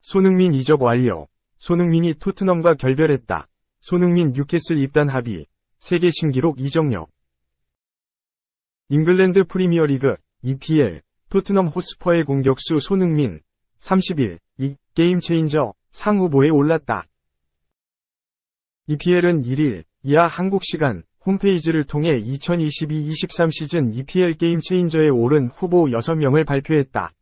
손흥민 이적 완료. 손흥민이 토트넘과 결별했다. 손흥민 뉴캐슬 입단 합의. 세계 신기록 이적력. 잉글랜드 프리미어리그 EPL 토트넘 호스퍼의 공격수 손흥민 30일 이 게임 체인저 상 후보에 올랐다. EPL은 1일 이하 한국 시간 홈페이지를 통해 2022-23 시즌 EPL 게임 체인저에 오른 후보 6명을 발표했다.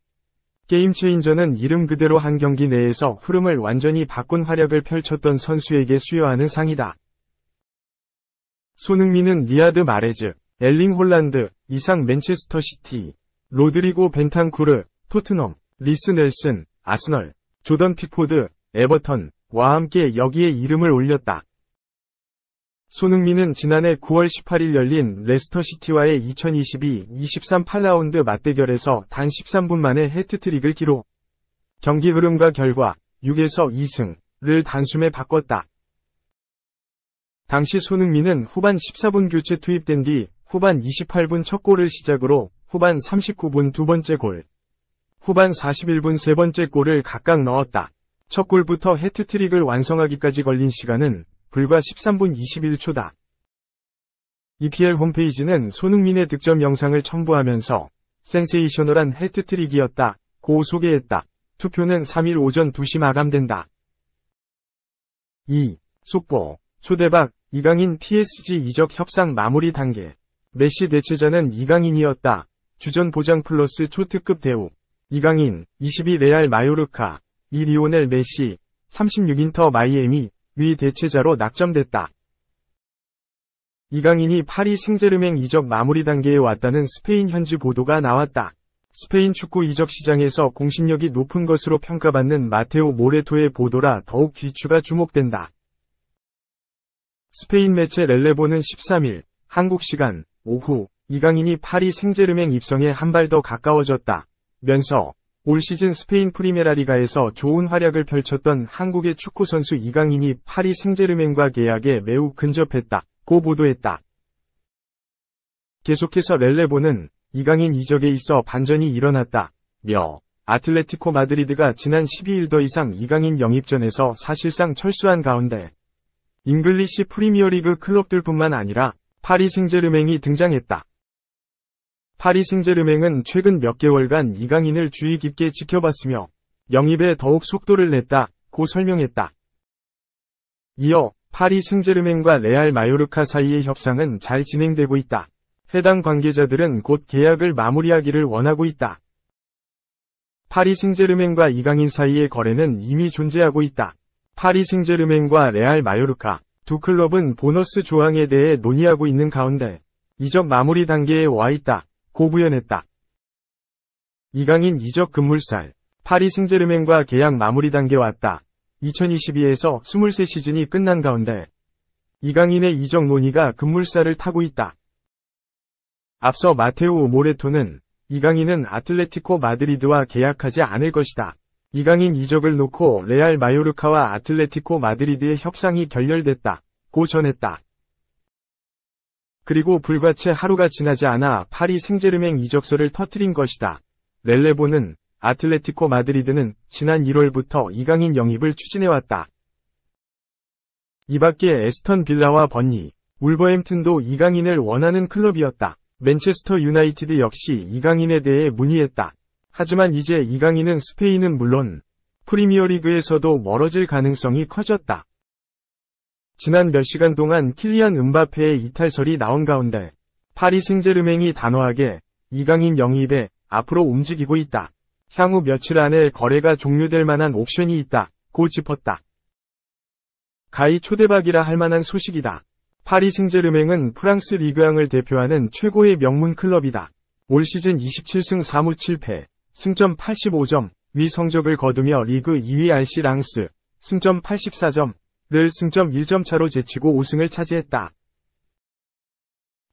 게임 체인저는 이름 그대로 한 경기 내에서 흐름을 완전히 바꾼 활약을 펼쳤던 선수에게 수여하는 상이다. 손흥민은 리아드 마레즈, 엘링 홀란드, 이상 맨체스터 시티, 로드리고 벤탄쿠르, 토트넘, 리스 넬슨, 아스널, 조던 픽포드, 에버턴과 함께 여기에 이름을 올렸다. 손흥민은 지난해 9월 18일 열린 레스터 시티와의 2022-23 8라운드 맞대결에서 단 13분 만에 해트트릭을 기록. 경기 흐름과 결과 6에서 2승을 단숨에 바꿨다. 당시 손흥민은 후반 14분 교체 투입된 뒤 후반 28분 첫 골을 시작으로 후반 39분 두 번째 골, 후반 41분 세 번째 골을 각각 넣었다. 첫 골부터 해트트릭을 완성하기까지 걸린 시간은 불과 13분 21초다. EPL 홈페이지는 손흥민의 득점 영상을 첨부하면서 센세이셔널한 해트트릭이었다고 소개했다. 투표는 3일 오전 2시 마감된다. 2. 속보, 초대박, 이강인 PSG 이적 협상 마무리 단계. 메시 대체자는 이강인이었다. 주전 보장 플러스 초특급 대우. 이강인, 22 레알 마요르카, 2 리오넬 메시, 36 인터 마이애미, 위 대체자로 낙점됐다. 이강인이 파리 생제르맹 이적 마무리 단계에 왔다는 스페인 현지 보도가 나왔다. 스페인 축구 이적 시장에서 공신력이 높은 것으로 평가받는 마테오 모레토의 보도라 더욱 귀추가 주목된다. 스페인 매체 렐레보는 13일 한국 시간 오후 이강인이 파리 생제르맹 입성에 한 발 더 가까워졌다 면서 올 시즌 스페인 프리메라리가에서 좋은 활약을 펼쳤던 한국의 축구선수 이강인이 파리 생제르맹과 계약에 매우 근접했다고 보도했다. 계속해서 렐레보는 이강인 이적에 있어 반전이 일어났다며 아틀레티코 마드리드가 지난 12일 더 이상 이강인 영입전에서 사실상 철수한 가운데 잉글리시 프리미어리그 클럽들뿐만 아니라 파리 생제르맹이 등장했다. 파리 생제르맹은 최근 몇 개월간 이강인을 주의 깊게 지켜봤으며 영입에 더욱 속도를 냈다고 설명했다. 이어 파리 생제르맹과 레알 마요르카 사이의 협상은 잘 진행되고 있다. 해당 관계자들은 곧 계약을 마무리하기를 원하고 있다. 파리 생제르맹과 이강인 사이의 거래는 이미 존재하고 있다. 파리 생제르맹과 레알 마요르카 두 클럽은 보너스 조항에 대해 논의하고 있는 가운데 이적 마무리 단계에 와 있다. 고 부연했다. 이강인 이적 급물살, 파리 생제르맹과 계약 마무리 단계 왔다. 2022에서 23 시즌이 끝난 가운데 이강인의 이적 논의가 급물살을 타고 있다. 앞서 마테오 모레토는 이강인은 아틀레티코 마드리드와 계약하지 않을 것이다. 이강인 이적을 놓고 레알 마요르카와 아틀레티코 마드리드의 협상이 결렬됐다고 전했다. 그리고 불과 채 하루가 지나지 않아 파리 생제르맹 이적설을 터뜨린 것이다. 렐레보는 아틀레티코 마드리드는 지난 1월부터 이강인 영입을 추진해왔다. 이 밖에 에스턴 빌라와 번니, 울버햄튼도 이강인을 원하는 클럽이었다. 맨체스터 유나이티드 역시 이강인에 대해 문의했다. 하지만 이제 이강인은 스페인은 물론 프리미어리그에서도 멀어질 가능성이 커졌다. 지난 몇 시간 동안 킬리안 음바페의 이탈설이 나온 가운데 파리 생제르맹이 단호하게 이강인 영입에 앞으로 움직이고 있다. 향후 며칠 안에 거래가 종료될 만한 옵션이 있다고 짚었다. 가히 초대박이라 할 만한 소식이다. 파리 생제르맹은 프랑스 리그앙을 대표하는 최고의 명문 클럽이다. 올 시즌 27승 4무 7패, 승점 85점, 위 성적을 거두며 리그 2위 RC 랑스, 승점 84점, 를 승점 1점 차로 제치고 우승을 차지했다.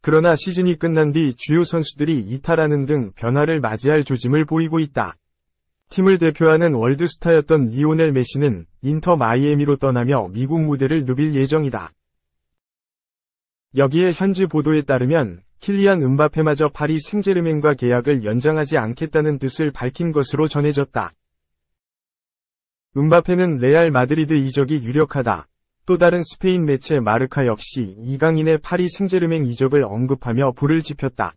그러나 시즌이 끝난 뒤 주요 선수들이 이탈하는 등 변화를 맞이할 조짐을 보이고 있다. 팀을 대표하는 월드스타였던 리오넬 메시는 인터 마이애미로 떠나며 미국 무대를 누빌 예정이다. 여기에 현지 보도에 따르면 킬리안 음바페마저 파리 생제르맹과 계약을 연장하지 않겠다는 뜻을 밝힌 것으로 전해졌다. 음바페는 레알 마드리드 이적이 유력하다. 또 다른 스페인 매체 마르카 역시 이강인의 파리 생제르맹 이적을 언급하며 불을 지폈다.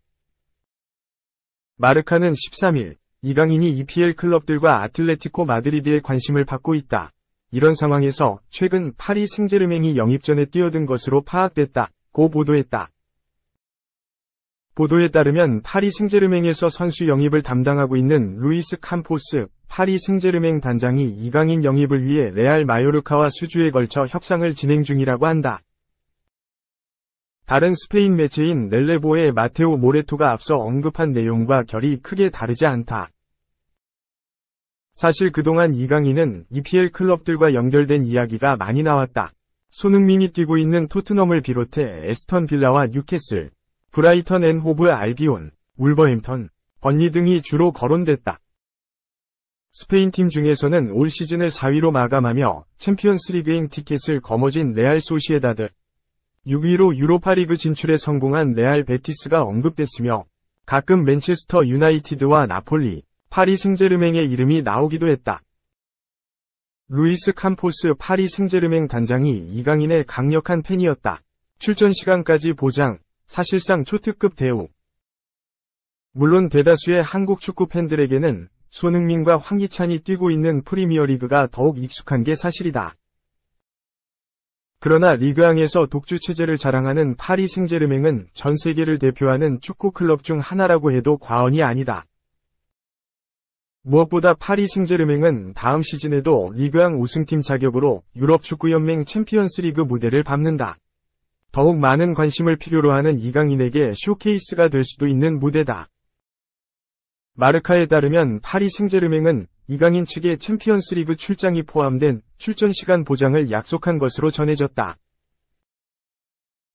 마르카는 13일, 이강인이 EPL 클럽들과 아틀레티코 마드리드의 관심을 받고 있다. 이런 상황에서 최근 파리 생제르맹이 영입전에 뛰어든 것으로 파악됐다고 보도했다. 보도에 따르면 파리 생제르맹에서 선수 영입을 담당하고 있는 루이스 캄포스 파리 생제르맹 단장이 이강인 영입을 위해 레알 마요르카와 수주에 걸쳐 협상을 진행 중이라고 한다. 다른 스페인 매체인 렐레보의 마테오 모레토가 앞서 언급한 내용과 결이 크게 다르지 않다. 사실 그동안 이강인은 EPL 클럽들과 연결된 이야기가 많이 나왔다. 손흥민이 뛰고 있는 토트넘을 비롯해 에스턴 빌라와 뉴캐슬, 브라이턴 앤 호브 알비온, 울버햄턴, 번리 등이 주로 거론됐다. 스페인 팀 중에서는 올 시즌을 4위로 마감하며 챔피언스리그행 티켓을 거머쥔 레알 소시에다드, 6위로 유로파리그 진출에 성공한 레알 베티스가 언급됐으며 가끔 맨체스터 유나이티드와 나폴리, 파리 생제르맹의 이름이 나오기도 했다. 루이스 캄포스 파리 생제르맹 단장이 이강인의 강력한 팬이었다. 출전 시간까지 보장, 사실상 초특급 대우. 물론 대다수의 한국 축구 팬들에게는 손흥민과 황희찬이 뛰고 있는 프리미어리그가 더욱 익숙한 게 사실이다. 그러나 리그앙에서 독주 체제를 자랑하는 파리 생제르맹은 전 세계를 대표하는 축구 클럽 중 하나라고 해도 과언이 아니다. 무엇보다 파리 생제르맹은 다음 시즌에도 리그앙 우승팀 자격으로 유럽 축구연맹 챔피언스리그 무대를 밟는다. 더욱 많은 관심을 필요로 하는 이강인에게 쇼케이스가 될 수도 있는 무대다. 마르카에 따르면 파리 생제르맹은 이강인 측의 챔피언스리그 출장이 포함된 출전 시간 보장을 약속한 것으로 전해졌다.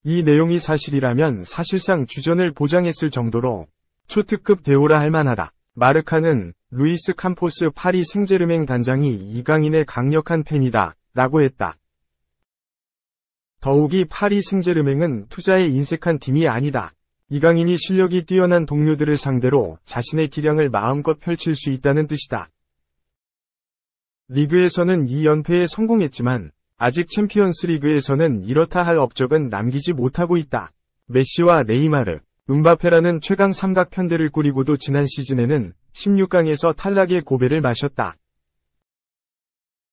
이 내용이 사실이라면 사실상 주전을 보장했을 정도로 초특급 대우라 할 만하다. 마르카는 루이스 캄포스 파리 생제르맹 단장이 이강인의 강력한 팬이다 라고 했다. 더욱이 파리 생제르맹은 투자에 인색한 팀이 아니다. 이강인이 실력이 뛰어난 동료들을 상대로 자신의 기량을 마음껏 펼칠 수 있다는 뜻이다. 리그에서는 2연패에 성공했지만 아직 챔피언스리그에서는 이렇다 할 업적은 남기지 못하고 있다. 메시와 네이마르, 음바페라는 최강 삼각 편대를 꾸리고도 지난 시즌에는 16강에서 탈락의 고배를 마셨다.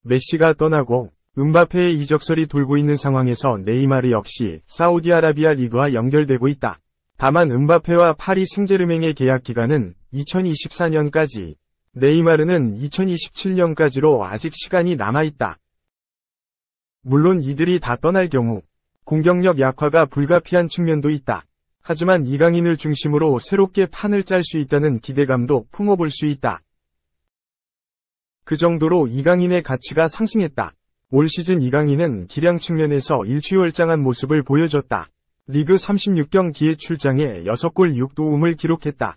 메시가 떠나고 음바페의 이적설이 돌고 있는 상황에서 네이마르 역시 사우디아라비아 리그와 연결되고 있다. 다만 음바페와 파리 생제르맹의 계약 기간은 2024년까지, 네이마르는 2027년까지로 아직 시간이 남아있다. 물론 이들이 다 떠날 경우 공격력 약화가 불가피한 측면도 있다. 하지만 이강인을 중심으로 새롭게 판을 짤 수 있다는 기대감도 품어볼 수 있다. 그 정도로 이강인의 가치가 상승했다. 올 시즌 이강인은 기량 측면에서 일취월장한 모습을 보여줬다. 리그 36경기에 출장해 6골 6도움을 기록했다.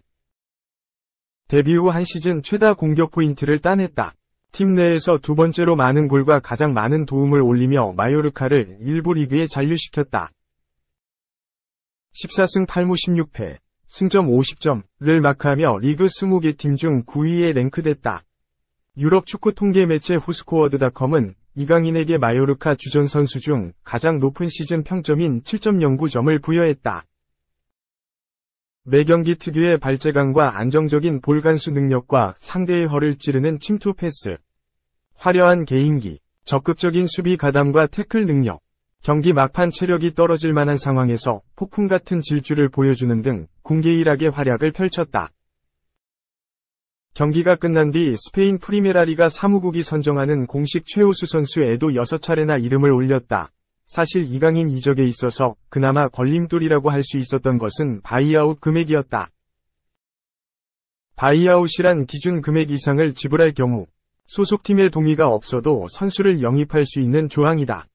데뷔 후 한 시즌 최다 공격 포인트를 따냈다. 팀 내에서 두 번째로 많은 골과 가장 많은 도움을 올리며 마요르카를 1부 리그에 잔류시켰다. 14승 8무 16패, 승점 50점을 마크하며 리그 20개 팀 중 9위에 랭크됐다. 유럽 축구 통계 매체 후스코어드닷컴은 이강인에게 마요르카 주전 선수 중 가장 높은 시즌 평점인 7.09점을 부여했다. 매경기 특유의 발재간과 안정적인 볼 간수 능력과 상대의 허를 찌르는 침투 패스, 화려한 개인기, 적극적인 수비 가담과 태클 능력, 경기 막판 체력이 떨어질 만한 상황에서 폭풍 같은 질주를 보여주는 등 군계일하게 활약을 펼쳤다. 경기가 끝난 뒤 스페인 프리메라리가 사무국이 선정하는 공식 최우수 선수에도 6차례나 이름을 올렸다. 사실 이강인 이적에 있어서 그나마 걸림돌이라고 할 수 있었던 것은 바이아웃 금액이었다. 바이아웃이란 기준 금액 이상을 지불할 경우 소속팀의 동의가 없어도 선수를 영입할 수 있는 조항이다.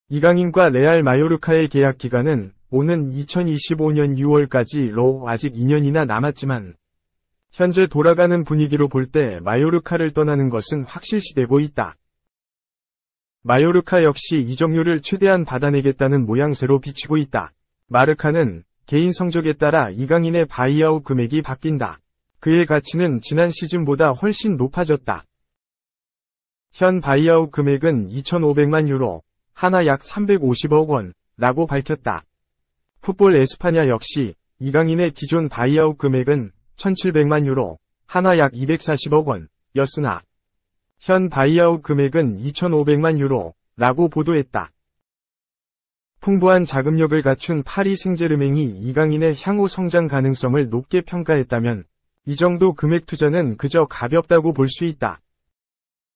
이강인과 레알 마요르카의 계약 기간은 오는 2025년 6월까지로 아직 2년이나 남았지만 현재 돌아가는 분위기로 볼 때 마요르카를 떠나는 것은 확실시되고 있다. 마요르카 역시 이적료를 최대한 받아내겠다는 모양새로 비치고 있다. 마르카는 개인 성적에 따라 이강인의 바이아웃 금액이 바뀐다. 그의 가치는 지난 시즌보다 훨씬 높아졌다. 현 바이아웃 금액은 2,500만 유로, 하나 약 350억 원, 라고 밝혔다. 풋볼 에스파냐 역시 이강인의 기존 바이아웃 금액은 1,700만 유로, 하나 약 240억 원, 였으나 현 바이아웃 금액은 2,500만 유로, 라고 보도했다. 풍부한 자금력을 갖춘 파리 생제르맹이 이강인의 향후 성장 가능성을 높게 평가했다면 이 정도 금액 투자는 그저 가볍다고 볼 수 있다.